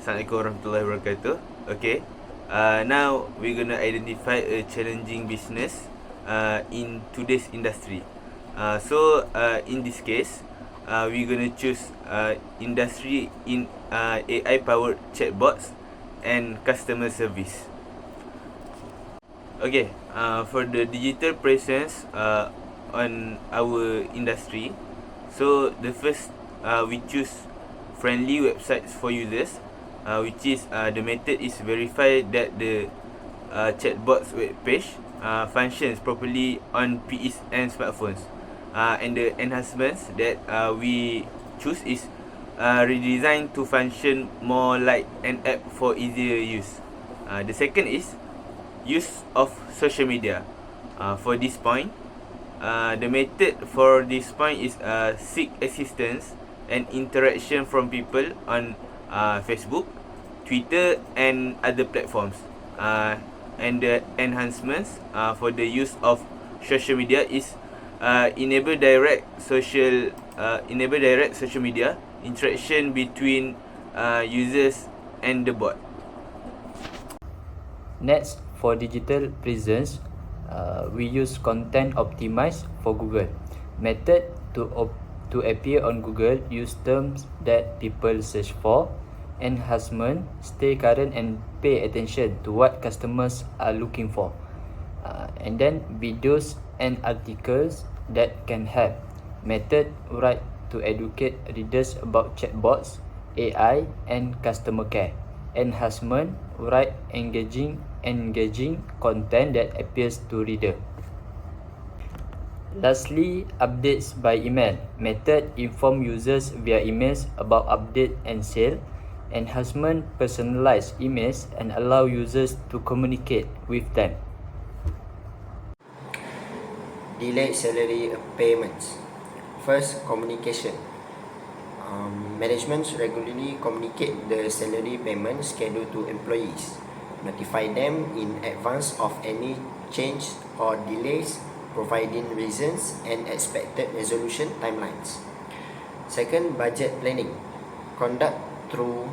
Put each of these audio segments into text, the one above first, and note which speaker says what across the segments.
Speaker 1: Assalamualaikum warahmatullahi wabarakatuh. Okay. Now we're gonna identify a challenging business in today's industry. In this case, we're gonna choose industry in AI-powered chatbots and customer service. Okay. For the digital presence on our industry, so the first we choose friendly websites for users, which is the method is verify that the chatbot's web page functions properly on PCs and smartphones. And the enhancements that we choose is redesigned to function more like an app for easier use. The second is use of social media. For this point, the method for this point is seek assistance and interaction from people on Facebook, Twitter, and other platforms. And the enhancements for the use of social media is enable direct social media interaction between users and the bot.
Speaker 2: Next, for digital presence, we use content optimized for Google. Method to appear on Google, use terms that people search for. Enhancement, stay current and pay attention to what customers are looking for. And then videos and articles that can help. Method, write to educate readers about chatbots, AI, and customer care. Enhancement, write engaging content that appeals to reader. Lastly, updates by email. Method, inform users via emails about update and sale. Enhancement, personalize emails and allow users to communicate with them.
Speaker 3: Delayed salary payments. First, communication. Management regularly communicate the salary payment schedule to employees, notify them in advance of any change or delays, providing reasons and expected resolution timelines. Second, budget planning. Conduct through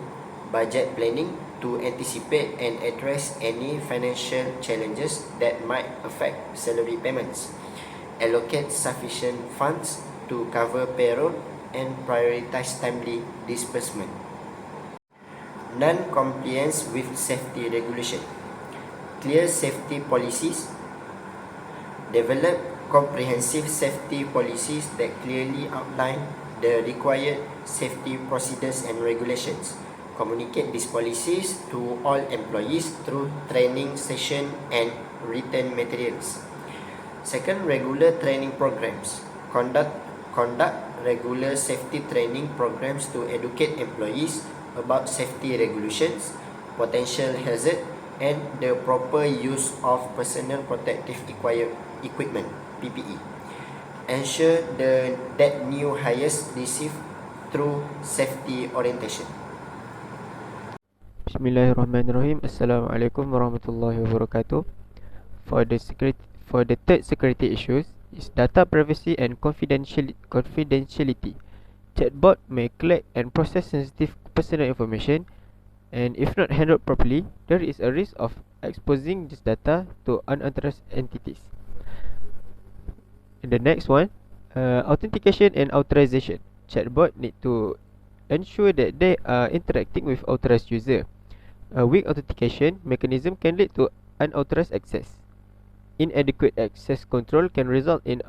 Speaker 3: budget planning to anticipate and address any financial challenges that might affect salary payments. Allocate sufficient funds to cover payroll and prioritize timely disbursement. Non-compliance with safety regulation. Clear safety policies. Develop comprehensive safety policies that clearly outline the required safety procedures and regulations. Communicate these policies to all employees through training session and written materials. Second, regular training programs. Conduct regular safety training programs to educate employees about safety regulations, potential hazard, and the proper use of personal protective equipment (PPE). Ensure that new hires receive through safety orientation.
Speaker 4: Bismillahirrahmanirrahim. Assalamualaikum warahmatullahi wabarakatuh. For the third security issues is data privacy and confidentiality. Chatbot may collect and process sensitive personal information, and if not handled properly, there is a risk of exposing this data to unauthorized entities. And the next one, authentication and authorization. Chatbot need to ensure that they are interacting with authorized user. A weak authentication mechanism can lead to unauthorized access. Inadequate access control can result in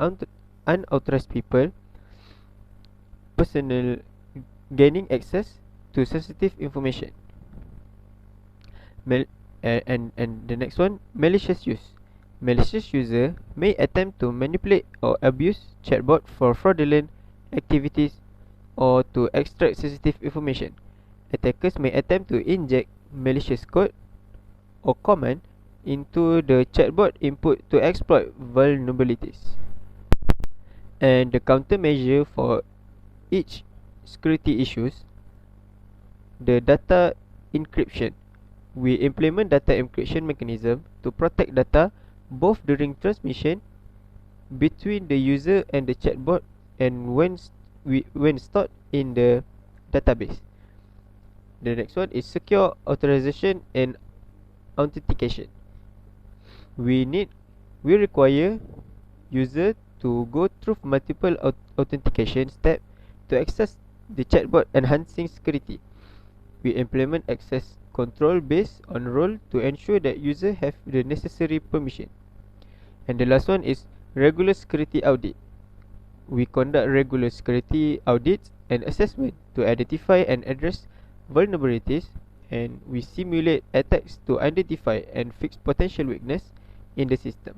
Speaker 4: unauthorized people personal gaining access to sensitive information. And the next one, malicious use. Malicious user may attempt to manipulate or abuse chatbot for fraudulent activities or to extract sensitive information. Attackers may attempt to inject malicious code or command into the chatbot input to exploit vulnerabilities. And the countermeasure for each security issues, the data encryption. We implement data encryption mechanism to protect data both during transmission between the user and the chatbot, and when stored in the database. The next one is secure authorization and authentication. We require user to go through multiple authentication steps to access the chatbot, enhancing security. We implement access control based on role to ensure that user have the necessary permission. And the last one is regular security audit. We conduct regular security audits and assessment to identify and address vulnerabilities, and we simulate attacks to identify and fix potential weakness in the system.